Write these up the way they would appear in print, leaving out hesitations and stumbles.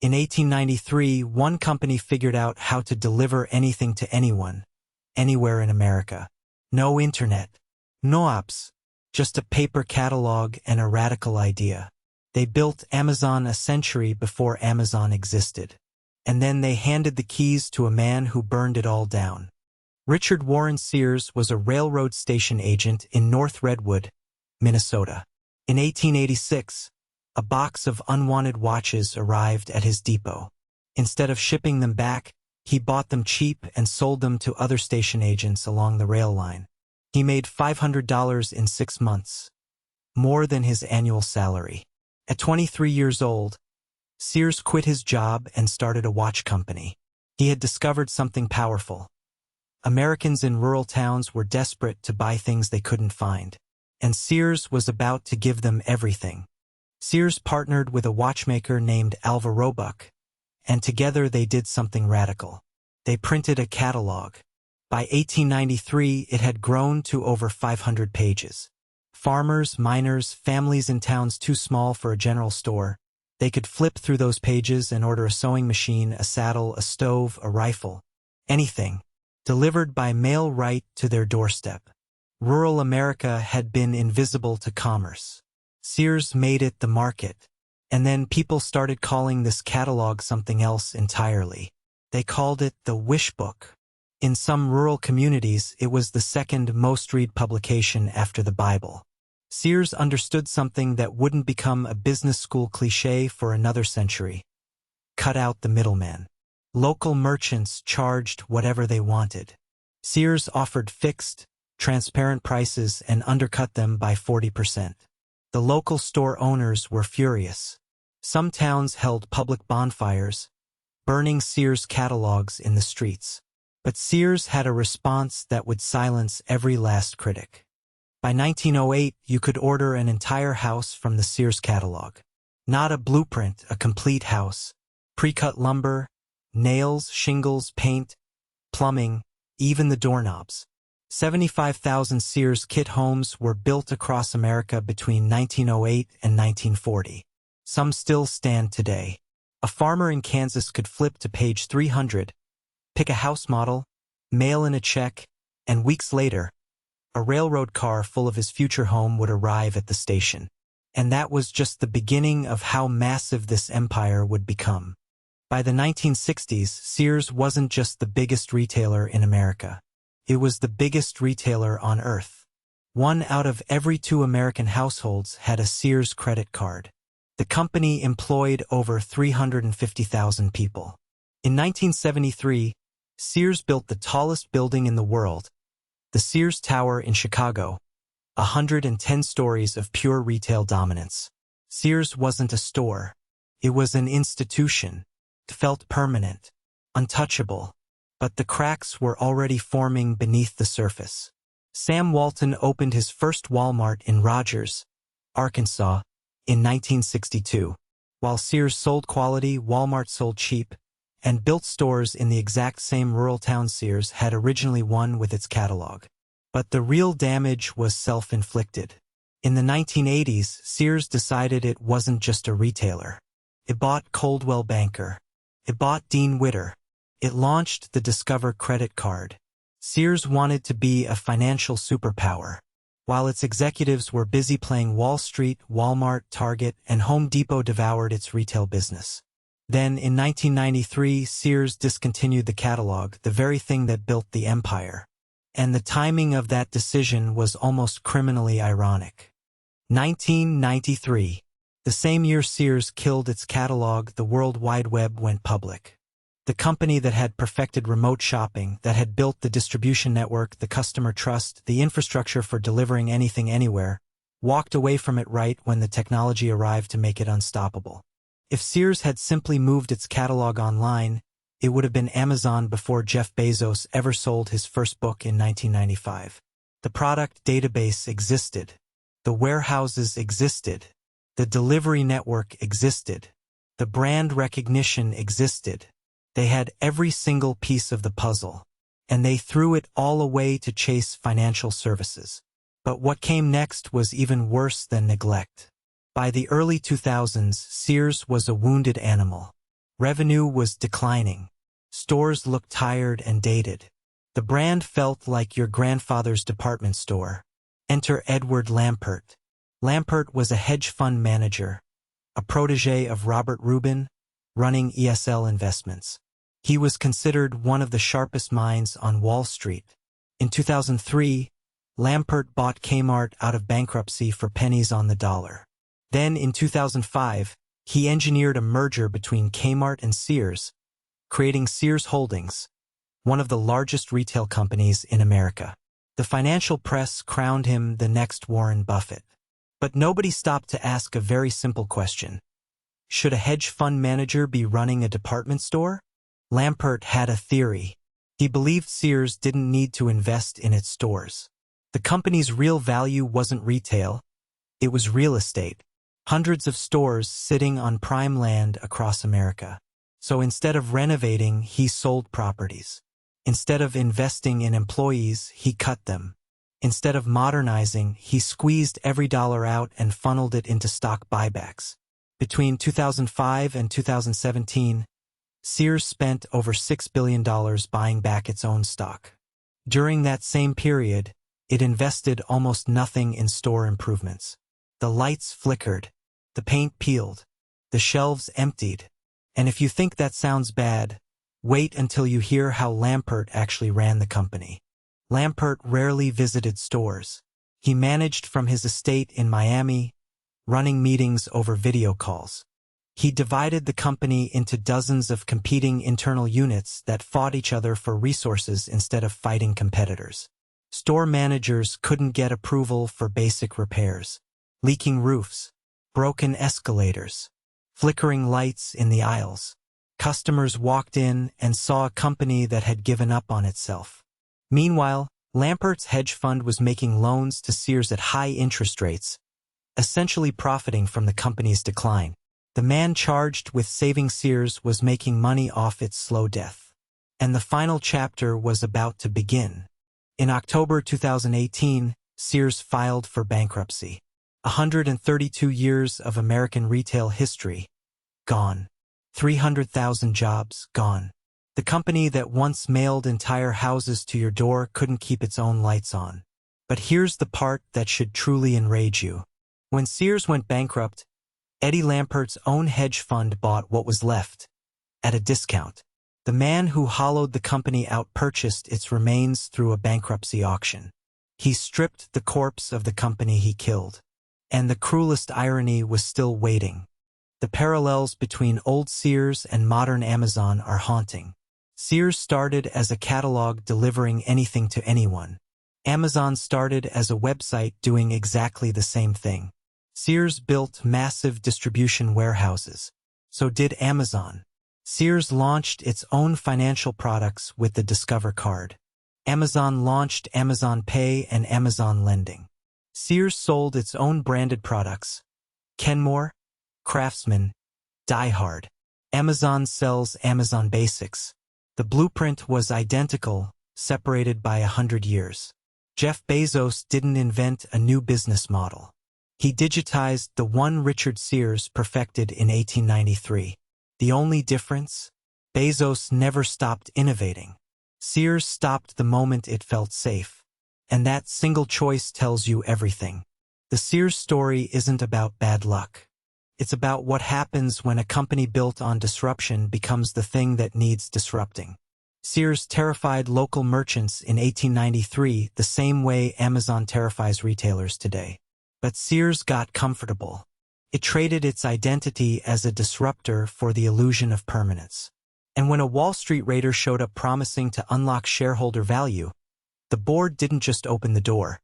In 1893, one company figured out how to deliver anything to anyone, anywhere in America. No internet, no apps, just a paper catalog and a radical idea. They built Amazon a century before Amazon existed. And then they handed the keys to a man who burned it all down. Richard Warren Sears was a railroad station agent in North Redwood, Minnesota. In 1886, a box of unwanted watches arrived at his depot. Instead of shipping them back, he bought them cheap and sold them to other station agents along the rail line. He made $500 in 6 months, more than his annual salary. At 23 years old, Sears quit his job and started a watch company. He had discovered something powerful. Americans in rural towns were desperate to buy things they couldn't find, and Sears was about to give them everything. Sears partnered with a watchmaker named Roebuck, and together they did something radical. They printed a catalog. By 1893, it had grown to over 500 pages. Farmers, miners, families in towns too small for a general store, they could flip through those pages and order a sewing machine, a saddle, a stove, a rifle, anything, delivered by mail right to their doorstep. Rural America had been invisible to commerce. Sears made it the market. And then people started calling this catalog something else entirely. They called it the Wish Book. In some rural communities, it was the second most read publication after the Bible. Sears understood something that wouldn't become a business school cliché for another century. Cut out the middleman. Local merchants charged whatever they wanted. Sears offered fixed, transparent prices and undercut them by 40%. The local store owners were furious. Some towns held public bonfires, burning Sears catalogs in the streets. But Sears had a response that would silence every last critic. By 1908, you could order an entire house from the Sears catalog. Not a blueprint, a complete house. Pre-cut lumber, nails, shingles, paint, plumbing, even the doorknobs. 75,000 Sears kit homes were built across America between 1908 and 1940. Some still stand today. A farmer in Kansas could flip to page 300, pick a house model, mail in a check, and weeks later, a railroad car full of his future home would arrive at the station. And that was just the beginning of how massive this empire would become. By the 1960s, Sears wasn't just the biggest retailer in America. It was the biggest retailer on Earth. 1 out of every 2 American households had a Sears credit card. The company employed over 350,000 people. In 1973, Sears built the tallest building in the world, the Sears Tower in Chicago, 110 stories of pure retail dominance. Sears wasn't a store. It was an institution. It felt permanent, untouchable. But the cracks were already forming beneath the surface. Sam Walton opened his first Walmart in Rogers, Arkansas, in 1962. While Sears sold quality, Walmart sold cheap, and built stores in the exact same rural town Sears had originally won with its catalog. But the real damage was self-inflicted. In the 1980s, Sears decided it wasn't just a retailer. It bought Coldwell Banker. It bought Dean Witter. It launched the Discover credit card. Sears wanted to be a financial superpower. While its executives were busy playing Wall Street, Walmart, Target, and Home Depot devoured its retail business. Then, in 1993, Sears discontinued the catalog, the very thing that built the empire. And the timing of that decision was almost criminally ironic. 1993. The same year Sears killed its catalog, the World Wide Web went public. The company that had perfected remote shopping, that had built the distribution network, the customer trust, the infrastructure for delivering anything anywhere, walked away from it right when the technology arrived to make it unstoppable. If Sears had simply moved its catalog online, it would have been Amazon before Jeff Bezos ever sold his first book in 1995. The product database existed. The warehouses existed. The delivery network existed. The brand recognition existed. They had every single piece of the puzzle, and they threw it all away to chase financial services. But what came next was even worse than neglect. By the early 2000s, Sears was a wounded animal. Revenue was declining. Stores looked tired and dated. The brand felt like your grandfather's department store. Enter Edward Lampert. Lampert was a hedge fund manager, a protege of Robert Rubin, running ESL Investments. He was considered one of the sharpest minds on Wall Street. In 2003, Lampert bought Kmart out of bankruptcy for pennies on the dollar. Then in 2005, he engineered a merger between Kmart and Sears, creating Sears Holdings, one of the largest retail companies in America. The financial press crowned him the next Warren Buffett. But nobody stopped to ask a very simple question. Should a hedge fund manager be running a department store? Lampert had a theory. He believed Sears didn't need to invest in its stores. The company's real value wasn't retail, it was real estate. Hundreds of stores sitting on prime land across America. So instead of renovating, he sold properties. Instead of investing in employees, he cut them. Instead of modernizing, he squeezed every dollar out and funneled it into stock buybacks. Between 2005 and 2017, Sears spent over $6 billion buying back its own stock. During that same period, it invested almost nothing in store improvements. The lights flickered, the paint peeled, the shelves emptied. And if you think that sounds bad, wait until you hear how Lampert actually ran the company. Lampert rarely visited stores. He managed from his estate in Miami, running meetings over video calls. He divided the company into dozens of competing internal units that fought each other for resources instead of fighting competitors. Store managers couldn't get approval for basic repairs. Leaking roofs, broken escalators, flickering lights in the aisles. Customers walked in and saw a company that had given up on itself. Meanwhile, Lampert's hedge fund was making loans to Sears at high interest rates, essentially profiting from the company's decline. The man charged with saving Sears was making money off its slow death. And the final chapter was about to begin. In October 2018, Sears filed for bankruptcy. 132 years of American retail history, gone. 300,000 jobs, gone. The company that once mailed entire houses to your door couldn't keep its own lights on. But here's the part that should truly enrage you. When Sears went bankrupt, Eddie Lampert's own hedge fund bought what was left, at a discount. The man who hollowed the company out purchased its remains through a bankruptcy auction. He stripped the corpse of the company he killed. And the cruelest irony was still waiting. The parallels between old Sears and modern Amazon are haunting. Sears started as a catalog delivering anything to anyone. Amazon started as a website doing exactly the same thing. Sears built massive distribution warehouses. So did Amazon. Sears launched its own financial products with the Discover card. Amazon launched Amazon Pay and Amazon Lending. Sears sold its own branded products. Kenmore, Craftsman, Die Hard. Amazon sells Amazon Basics. The blueprint was identical, separated by 100 years. Jeff Bezos didn't invent a new business model. He digitized the one Richard Sears perfected in 1893. The only difference? Bezos never stopped innovating. Sears stopped the moment it felt safe. And that single choice tells you everything. The Sears story isn't about bad luck. It's about what happens when a company built on disruption becomes the thing that needs disrupting. Sears terrified local merchants in 1893 the same way Amazon terrifies retailers today. But Sears got comfortable. It traded its identity as a disruptor for the illusion of permanence. And when a Wall Street raider showed up promising to unlock shareholder value, the board didn't just open the door.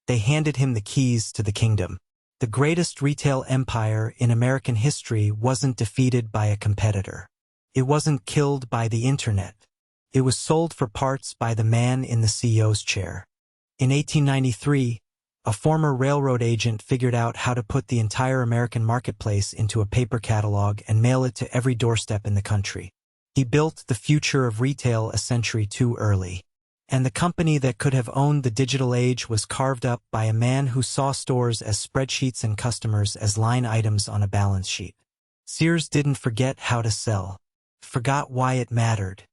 They handed him the keys to the kingdom. The greatest retail empire in American history wasn't defeated by a competitor. It wasn't killed by the internet. It was sold for parts by the man in the CEO's chair. In 1893, a former railroad agent figured out how to put the entire American marketplace into a paper catalog and mail it to every doorstep in the country. He built the future of retail a century too early. And the company that could have owned the digital age was carved up by a man who saw stores as spreadsheets and customers as line items on a balance sheet. Sears didn't forget how to sell. forgot why it mattered.